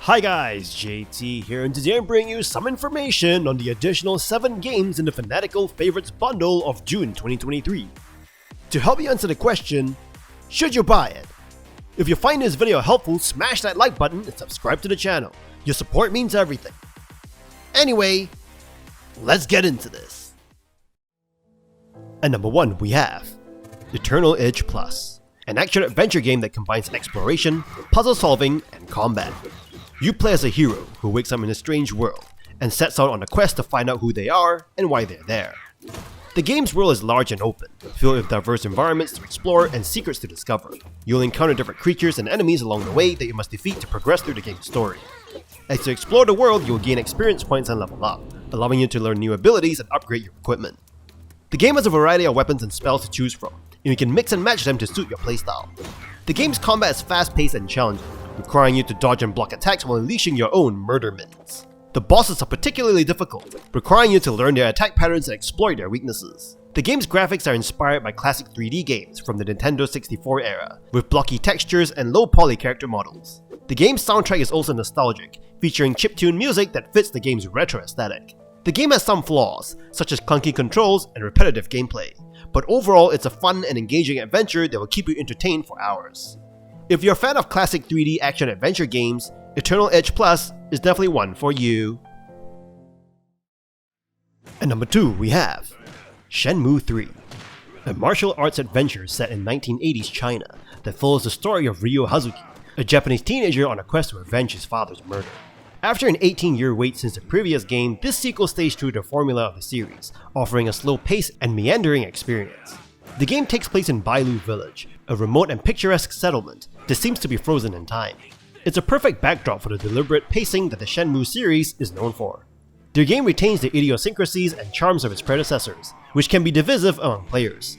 Hi guys, JT here, and today I'm bringing you some information on the additional 7 games in the Fanatical Favorites Bundle of June 2023. To help you answer the question, should you buy it? If you find this video helpful, smash that like button and subscribe to the channel. Your support means everything. Anyway, let's get into this. At number 1 we have Eternal Edge Plus, an action-adventure game that combines exploration, puzzle solving, and combat. You play as a hero who wakes up in a strange world and sets out on a quest to find out who they are and why they're there. The game's world is large and open, filled with diverse environments to explore and secrets to discover. You'll encounter different creatures and enemies along the way that you must defeat to progress through the game's story. As you explore the world, you'll gain experience points and level up, allowing you to learn new abilities and upgrade your equipment. The game has a variety of weapons and spells to choose from, and you can mix and match them to suit your playstyle. The game's combat is fast-paced and challenging, requiring you to dodge and block attacks while unleashing your own murder minions. The bosses are particularly difficult, requiring you to learn their attack patterns and exploit their weaknesses. The game's graphics are inspired by classic 3D games from the Nintendo 64 era, with blocky textures and low-poly character models. The game's soundtrack is also nostalgic, featuring chiptune music that fits the game's retro aesthetic. The game has some flaws, such as clunky controls and repetitive gameplay, but overall it's a fun and engaging adventure that will keep you entertained for hours. If you're a fan of classic 3D action-adventure games, Eternal Edge Plus is definitely one for you. At number 2 we have Shenmue III, a martial arts adventure set in 1980s China that follows the story of Ryo Hazuki, a Japanese teenager on a quest to avenge his father's murder. After an 18-year wait since the previous game, this sequel stays true to the formula of the series, offering a slow pace and meandering experience. The game takes place in Bailu Village, a remote and picturesque settlement that seems to be frozen in time. It's a perfect backdrop for the deliberate pacing that the Shenmue series is known for. The game retains the idiosyncrasies and charms of its predecessors, which can be divisive among players.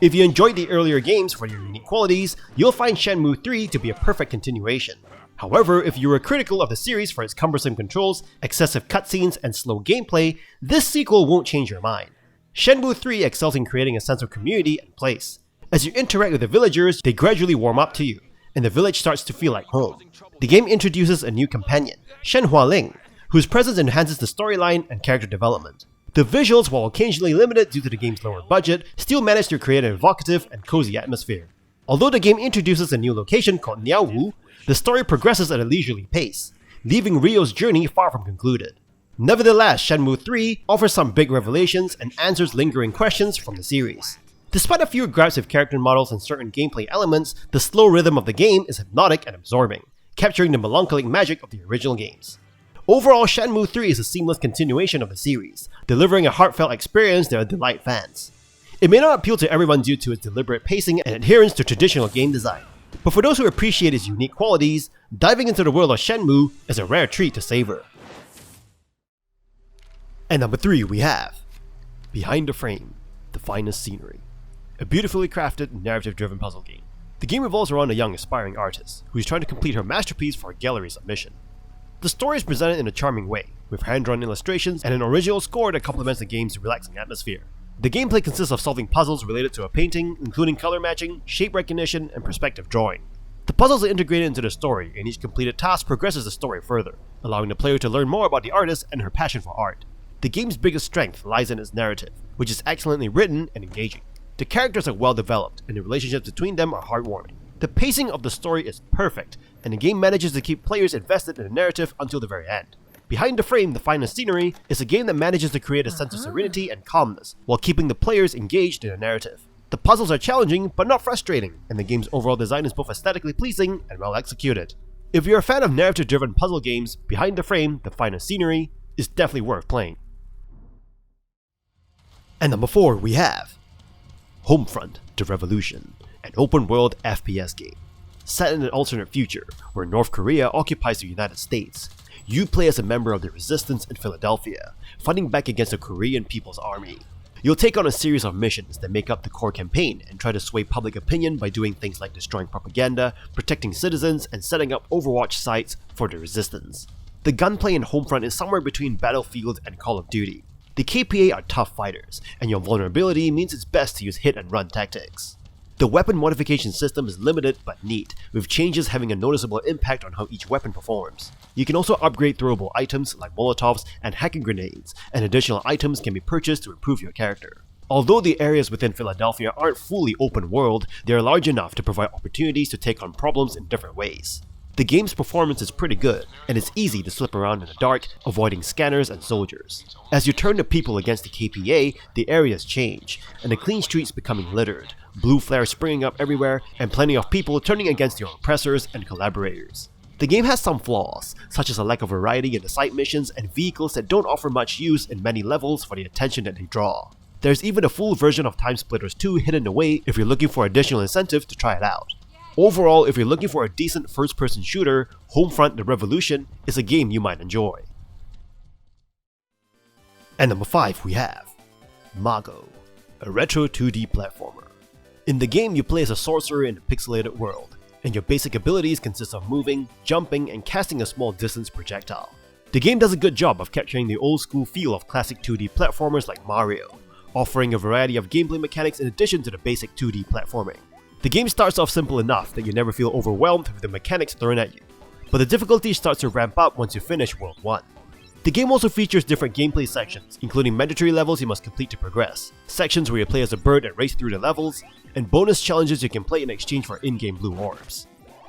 If you enjoyed the earlier games for their unique qualities, you'll find Shenmue 3 to be a perfect continuation. However, if you were critical of the series for its cumbersome controls, excessive cutscenes, and slow gameplay, this sequel won't change your mind. Shenmue 3 excels in creating a sense of community and place. As you interact with the villagers, they gradually warm up to you, and the village starts to feel like home. The game introduces a new companion, Shen Hualing, whose presence enhances the storyline and character development. The visuals, while occasionally limited due to the game's lower budget, still manage to create an evocative and cozy atmosphere. Although the game introduces a new location called Niaowu, the story progresses at a leisurely pace, leaving Ryo's journey far from concluded. Nevertheless, Shenmue 3 offers some big revelations and answers lingering questions from the series. Despite a few grabs with character models and certain gameplay elements, the slow rhythm of the game is hypnotic and absorbing, capturing the melancholic magic of the original games. Overall, Shenmue 3 is a seamless continuation of the series, delivering a heartfelt experience that will delight fans. It may not appeal to everyone due to its deliberate pacing and adherence to traditional game design, but for those who appreciate its unique qualities, diving into the world of Shenmue is a rare treat to savor. At number 3 we have Behind the Frame, The Finest Scenery, a beautifully crafted, narrative-driven puzzle game. The game revolves around a young aspiring artist who is trying to complete her masterpiece for a gallery submission. The story is presented in a charming way, with hand-drawn illustrations and an original score that complements the game's relaxing atmosphere. The gameplay consists of solving puzzles related to a painting, including color matching, shape recognition, and perspective drawing. The puzzles are integrated into the story, and each completed task progresses the story further, allowing the player to learn more about the artist and her passion for art. The game's biggest strength lies in its narrative, which is excellently written and engaging. The characters are well developed, and the relationships between them are heartwarming. The pacing of the story is perfect, and the game manages to keep players invested in the narrative until the very end. Behind the Frame, The Finest Scenery is a game that manages to create a sense of serenity and calmness, while keeping the players engaged in the narrative. The puzzles are challenging, but not frustrating, and the game's overall design is both aesthetically pleasing and well executed. If you're a fan of narrative-driven puzzle games, Behind the Frame, The Finest Scenery is definitely worth playing. And number 4 we have Homefront: The Revolution, an open-world FPS game. Set in an alternate future, where North Korea occupies the United States, you play as a member of the resistance in Philadelphia, fighting back against the Korean People's Army. You'll take on a series of missions that make up the core campaign and try to sway public opinion by doing things like destroying propaganda, protecting citizens, and setting up Overwatch sites for the resistance. The gunplay in Homefront is somewhere between Battlefield and Call of Duty. The KPA are tough fighters, and your vulnerability means it's best to use hit and run tactics. The weapon modification system is limited but neat, with changes having a noticeable impact on how each weapon performs. You can also upgrade throwable items like molotovs and hacking grenades, and additional items can be purchased to improve your character. Although the areas within Philadelphia aren't fully open world, they are large enough to provide opportunities to take on problems in different ways. The game's performance is pretty good, and it's easy to slip around in the dark, avoiding scanners and soldiers. As you turn the people against the KPA, the areas change, and the clean streets becoming littered, blue flares springing up everywhere, and plenty of people turning against your oppressors and collaborators. The game has some flaws, such as a lack of variety in the side missions and vehicles that don't offer much use in many levels for the attention that they draw. There's even a full version of Time Splitters 2 hidden away if you're looking for additional incentive to try it out. Overall, if you're looking for a decent first-person shooter, Homefront: The Revolution is a game you might enjoy. And number 5 we have Mago, a retro 2D platformer. In the game, you play as a sorcerer in a pixelated world, and your basic abilities consist of moving, jumping, and casting a small distance projectile. The game does a good job of capturing the old-school feel of classic 2D platformers like Mario, offering a variety of gameplay mechanics in addition to the basic 2D platforming. The game starts off simple enough that you never feel overwhelmed with the mechanics thrown at you, but the difficulty starts to ramp up once you finish World 1. The game also features different gameplay sections, including mandatory levels you must complete to progress, sections where you play as a bird and race through the levels, and bonus challenges you can play in exchange for in-game blue orbs.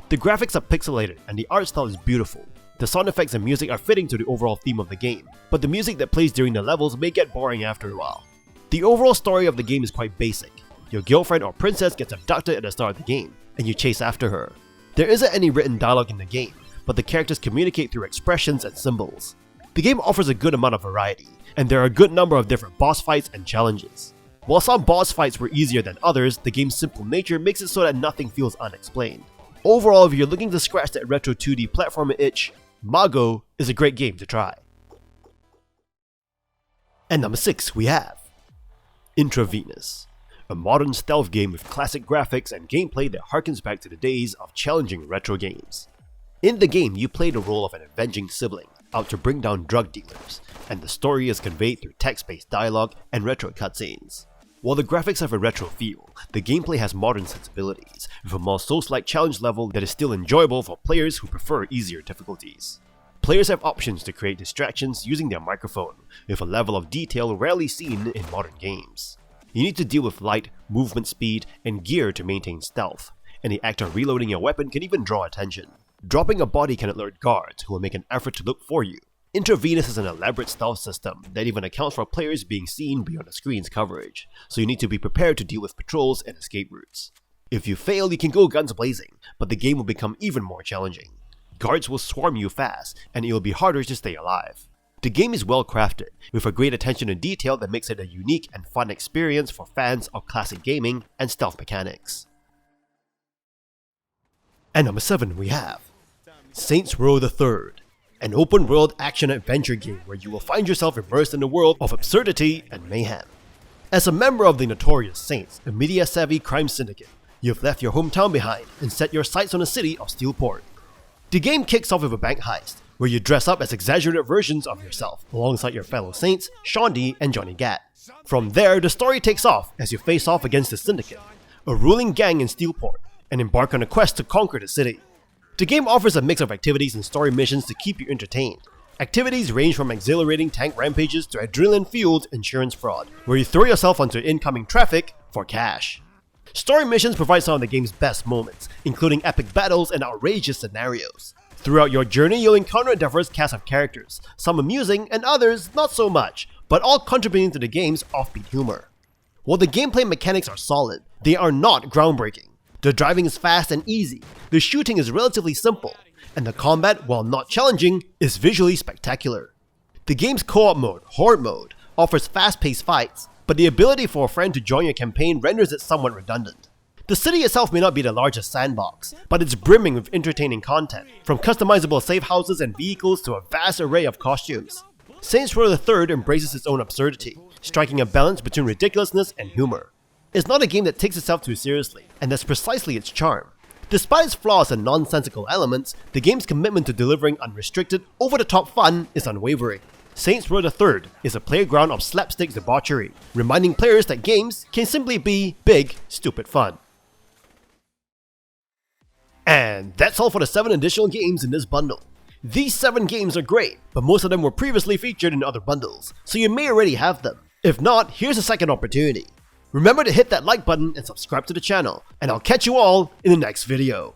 The graphics are pixelated and the art style is beautiful. The sound effects and music are fitting to the overall theme of the game, but the music that plays during the levels may get boring after a while. The overall story of the game is quite basic. Your girlfriend or princess gets abducted at the start of the game, and you chase after her. There isn't any written dialogue in the game, but the characters communicate through expressions and symbols. The game offers a good amount of variety, and there are a good number of different boss fights and challenges. While some boss fights were easier than others, the game's simple nature makes it so that nothing feels unexplained. Overall, if you're looking to scratch that retro 2D platformer itch, Mago is a great game to try. And number 6 we have Intravenous, a modern stealth game with classic graphics and gameplay that harkens back to the days of challenging retro games. In the game, you play the role of an avenging sibling out to bring down drug dealers, and the story is conveyed through text-based dialogue and retro cutscenes. While the graphics have a retro feel, the gameplay has modern sensibilities, with a more Souls-like challenge level that is still enjoyable for players who prefer easier difficulties. Players have options to create distractions using their microphone, with a level of detail rarely seen in modern games. You need to deal with light, movement speed, and gear to maintain stealth, and the act of reloading your weapon can even draw attention. Dropping a body can alert guards who will make an effort to look for you. Intravenous is an elaborate stealth system that even accounts for players being seen beyond the screen's coverage, so you need to be prepared to deal with patrols and escape routes. If you fail, you can go guns blazing, but the game will become even more challenging. Guards will swarm you fast, and it will be harder to stay alive. The game is well crafted, with a great attention to detail that makes it a unique and fun experience for fans of classic gaming and stealth mechanics. And number 7 we have Saints Row III, an open-world action-adventure game where you will find yourself immersed in a world of absurdity and mayhem. As a member of the notorious Saints, a media-savvy crime syndicate, you've left your hometown behind and set your sights on the city of Steelport. The game kicks off with a bank heist, where you dress up as exaggerated versions of yourself, alongside your fellow Saints, Shondi and Johnny Gat. From there, the story takes off as you face off against the Syndicate, a ruling gang in Steelport, and embark on a quest to conquer the city. The game offers a mix of activities and story missions to keep you entertained. Activities range from exhilarating tank rampages to adrenaline-fueled insurance fraud, where you throw yourself onto incoming traffic for cash. Story missions provide some of the game's best moments, including epic battles and outrageous scenarios. Throughout your journey, you'll encounter a diverse cast of characters, some amusing and others not so much, but all contributing to the game's offbeat humor. While the gameplay mechanics are solid, they are not groundbreaking. The driving is fast and easy, the shooting is relatively simple, and the combat, while not challenging, is visually spectacular. The game's co-op mode, Horde Mode, offers fast-paced fights, but the ability for a friend to join your campaign renders it somewhat redundant. The city itself may not be the largest sandbox, but it's brimming with entertaining content, from customizable safe houses and vehicles to a vast array of costumes. Saints Row III embraces its own absurdity, striking a balance between ridiculousness and humor. It's not a game that takes itself too seriously, and that's precisely its charm. Despite its flaws and nonsensical elements, the game's commitment to delivering unrestricted, over-the-top fun is unwavering. Saints Row III is a playground of slapstick debauchery, reminding players that games can simply be big, stupid fun. And that's all for the 7 additional games in this bundle. These 7 games are great, but most of them were previously featured in other bundles, so you may already have them. If not, here's a second opportunity. Remember to hit that like button and subscribe to the channel, and I'll catch you all in the next video.